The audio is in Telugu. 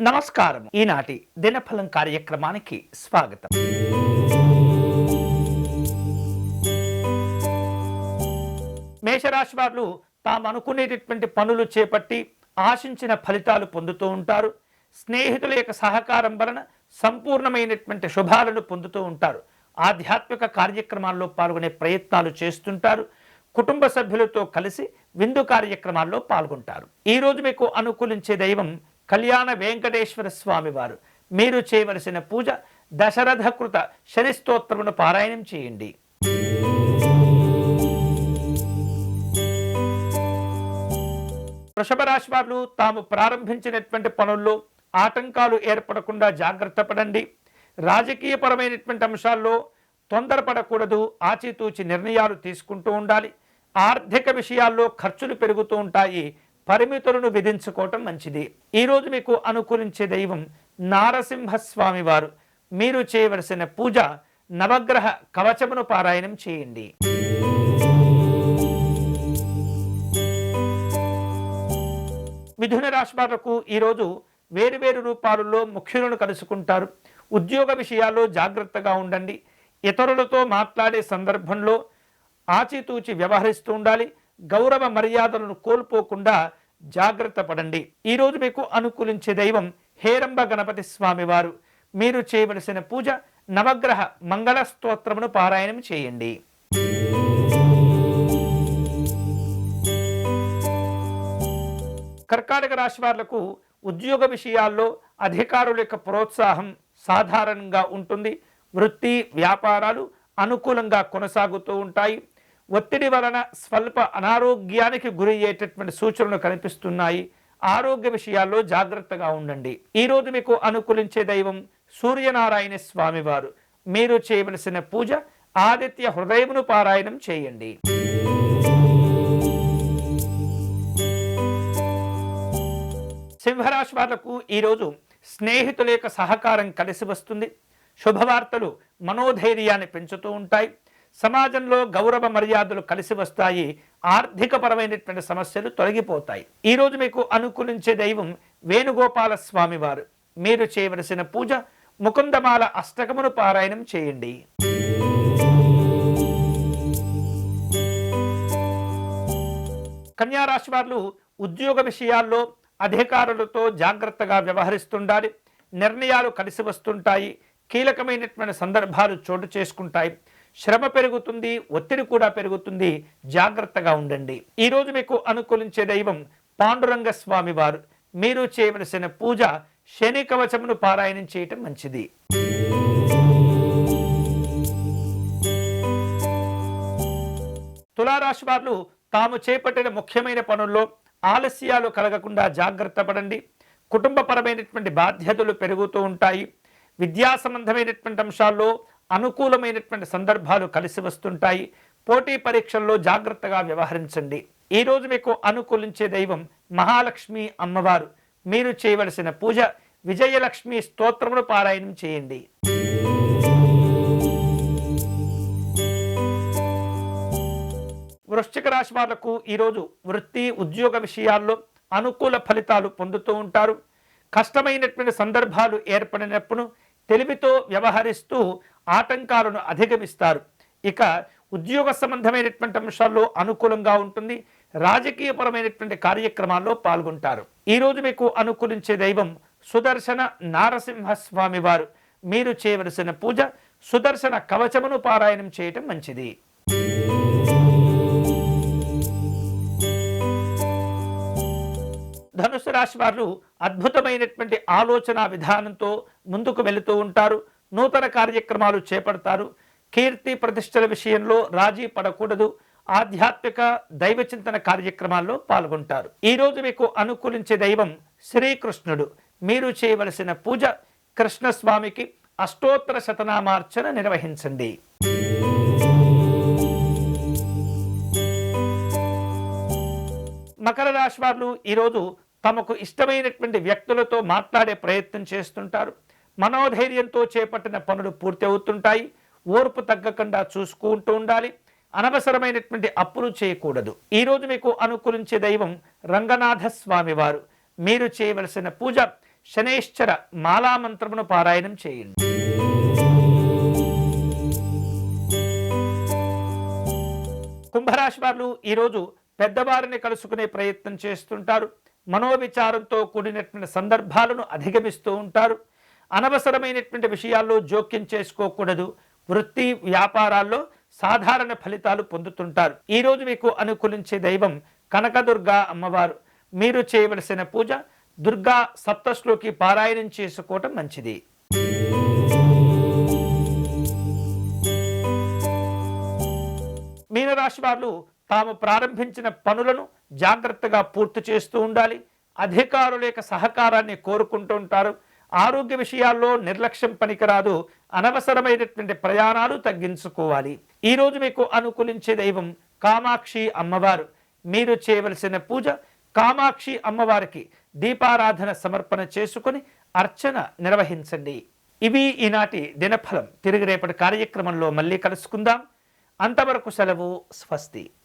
నమస్కారం. ఈనాటి దినఫలం కార్యక్రమానికి స్వాగతం. మేషరాశి వారు తాము అనుకునేటటువంటి పనులు చేపట్టి ఆశించిన ఫలితాలు పొందుతూ ఉంటారు. స్నేహితుల యొక్క సహకారం వలన సంపూర్ణమైనటువంటి శుభాలను పొందుతూ ఉంటారు. ఆధ్యాత్మిక కార్యక్రమాల్లో పాల్గొనే ప్రయత్నాలు చేస్తుంటారు. కుటుంబ సభ్యులతో కలిసి విందు కార్యక్రమాల్లో పాల్గొంటారు. ఈరోజు మీకు అనుకూలించే దైవం కళ్యాణ వెంకటేశ్వర స్వామి వారు. మీరు చేయవలసిన పూజ దశరథ కృత శని స్తోత్రమును పారాయణం చేయండి. వృషభ రాశి వారు తాము ప్రారంభించినటువంటి పనుల్లో ఆటంకాలు ఏర్పడకుండా జాగ్రత్త పడండి. రాజకీయపరమైనటువంటి అంశాల్లో తొందరపడకూడదు. ఆచితూచి నిర్ణయాలు తీసుకుంటూ ఉండాలి. ఆర్థిక విషయాల్లో ఖర్చులు పెరుగుతూ ఉంటాయి. పరిమితులను విధించుకోవటం మంచిది. ఈరోజు మీకు అనుకూలించే దైవం నారసింహస్వామి వారు. మీరు చేయవలసిన పూజ నవగ్రహ కవచమును పారాయణం చేయండి. మిథున రాశి వాళ్లకు ఈరోజు వేరువేరు రూపాలలో ముఖ్యులను కలుసుకుంటారు. ఉద్యోగ విషయాల్లో జాగ్రత్తగా ఉండండి. ఇతరులతో మాట్లాడే సందర్భంలో ఆచితూచి వ్యవహరిస్తూ ఉండాలి. గౌరవ మర్యాదలను కోల్పోకుండా జాగ్రత్త పడండి. ఈరోజు మీకు అనుకూలించే దైవం హేరంబ గణపతి స్వామి వారు. మీరు చేయవలసిన పూజ నవగ్రహ మంగళ స్తోత్రమును పారాయణం చేయండి. కర్కాటక రాశి వాళ్లకు ఉద్యోగ విషయాల్లో అధికారుల యొక్క ప్రోత్సాహం సాధారణంగా ఉంటుంది. వృత్తి వ్యాపారాలు అనుకూలంగా కొనసాగుతూ ఉంటాయి. ఒత్తిడి వలన స్వల్ప అనారోగ్యానికి గురి అయ్యేటటువంటి సూచనలు కనిపిస్తున్నాయి. ఆరోగ్య విషయాల్లో జాగ్రత్తగా ఉండండి. ఈరోజు మీకు అనుకూలించే దైవం సూర్యనారాయణ స్వామి వారు. మీరు చేయవలసిన పూజ ఆదిత్య హృదయమును పారాయణం చేయండి. సింహరాశి వాళ్లకు ఈరోజు స్నేహితుల యొక్క సహకారం కలిసి వస్తుంది. శుభవార్తలు మనోధైర్యాన్ని పెంచుతూ ఉంటాయి. సమాజంలో గౌరవ మర్యాదలు కలిసి వస్తాయి. ఆర్థికపరమైనటువంటి సమస్యలు తొలగిపోతాయి. ఈరోజు మీకు అనుకూలించే దైవం వేణుగోపాల స్వామి వారు. మీరు చేయవలసిన పూజ ముకుందమాల అష్టకమును పారాయణం చేయండి. కన్యారాశి వారు ఉద్యోగ విషయాల్లో అధికారులతో జాగ్రత్తగా వ్యవహరిస్తుండాలి. నిర్ణయాలు కలిసి వస్తుంటాయి. కీలకమైనటువంటి సందర్భాలు చోటు చేసుకుంటాయి. శ్రమ పెరుగుతుంది, ఒత్తిడి కూడా పెరుగుతుంది. జాగ్రత్తగా ఉండండి. ఈరోజు మీకు అనుకూలించే దైవం పాండురంగ స్వామి వారు. మీరు చేయవలసిన పూజ శని కవచమును పారాయణం చేయటం మంచిది. తులారాశి వారు తాము చేపట్టిన ముఖ్యమైన పనుల్లో ఆలస్యాలు కలగకుండా జాగ్రత్త పడండి. కుటుంబపరమైనటువంటి బాధ్యతలు పెరుగుతూ ఉంటాయి. విద్యా సంబంధమైనటువంటి అంశాల్లో అనుకూలమైనటువంటి సందర్భాలు కలిసి వస్తుంటాయి. పోటీ పరీక్షల్లో జాగ్రత్తగా వ్యవహరించండి. ఈరోజు మీకు అనుకూలించే దైవం మహాలక్ష్మి అమ్మవారు. మీరు చేయవలసిన పూజ విజయలక్ష్మి స్తోత్రమును పారాయణం చేయండి. వృశ్చిక రాశి వాళ్లకు ఈరోజు వృత్తి ఉద్యోగ విషయాల్లో అనుకూల ఫలితాలు పొందుతూ ఉంటారు. కష్టమైనటువంటి సందర్భాలు ఏర్పడినప్పుడు తెలివితో వ్యవహరిస్తూ ఆటంకాలను అధిగమిస్తారు. ఇక ఉద్యోగ సంబంధమైనటువంటి అంశాల్లో అనుకూలంగా ఉంటుంది. రాజకీయపరమైనటువంటి కార్యక్రమాల్లో పాల్గొంటారు. ఈరోజు మీకు అనుకూలించే దైవం సుదర్శన నారసింహస్వామి వారు. మీరు చేయవలసిన పూజ సుదర్శన కవచమును పారాయణం చేయటం మంచిది. ధనుసు రాశి వారు అద్భుతమైనటువంటి ఆలోచన విధానంతో ముందుకు వెళుతూ ఉంటారు. నూతన కార్యక్రమాలు చేపడతారు. కీర్తి ప్రతిష్టల విషయంలో రాజీ పడకూడదు. ఆధ్యాత్మిక దైవచింతన కార్యక్రమాల్లో పాల్గొంటారు. ఈరోజు మీకు అనుకూలించే దైవం శ్రీకృష్ణుడు. మీరు చేయవలసిన పూజ కృష్ణస్వామికి అష్టోత్తర శతనామార్చన నిర్వహించండి. మకర రాశి వారు ఈరోజు తమకు ఇష్టమైనటువంటి వ్యక్తులతో మాట్లాడే ప్రయత్నం చేస్తుంటారు. మనోధైర్యంతో చేపట్టిన పనులు పూర్తి అవుతుంటాయి. ఓర్పు తగ్గకుండా చూసుకుంటూ ఉండాలి. అనవసరమైనటువంటి అప్పులు చేయకూడదు. ఈరోజు మీకు అనుకూలించే దైవం రంగనాథ స్వామి వారు. మీరు చేయవలసిన పూజ శనేశ్వర మాలామంత్రమును పారాయణం చేయండి. కుంభరాశి వారు ఈరోజు పెద్దవారిని కలుసుకునే ప్రయత్నం చేస్తుంటారు. మనోవిచారంతో కూడినటువంటి సందర్భాలను అధిగమిస్తూ ఉంటారు. అనవసరమైనటువంటి విషయాల్లో జోక్యం చేసుకోకూడదు. వృత్తి వ్యాపారాల్లో సాధారణ ఫలితాలు పొందుతుంటారు. ఈరోజు మీకు అనుకూలించే దైవం కనకదుర్గా అమ్మవారు. మీరు చేయవలసిన పూజ దుర్గా సప్తశ్లోకి పారాయణం చేసుకోవటం మంచిది. మీనరాశి వారు తాము ప్రారంభించిన పనులను జాగ్రత్తగా పూర్తి చేస్తూ ఉండాలి. అధికారుల యొక్క సహకారాన్ని కోరుకుంటూ ఉంటారు. ఆరోగ్య విషయాల్లో నిర్లక్ష్యం పనికిరాదు. అనవసరమైనటువంటి ప్రయాణాలు తగ్గించుకోవాలి. ఈరోజు మీకు అనుకూలించే దైవం కామాక్షి అమ్మవారు. మీరు చేయవలసిన పూజ కామాక్షి అమ్మవారికి దీపారాధన సమర్పణ చేసుకుని అర్చన నిర్వహించండి. ఇవి ఈనాటి దినఫలం. తిరిగి రేపటి కార్యక్రమంలో మళ్ళీ కలుసుకుందాం. అంతవరకు సెలవు. స్వస్తి.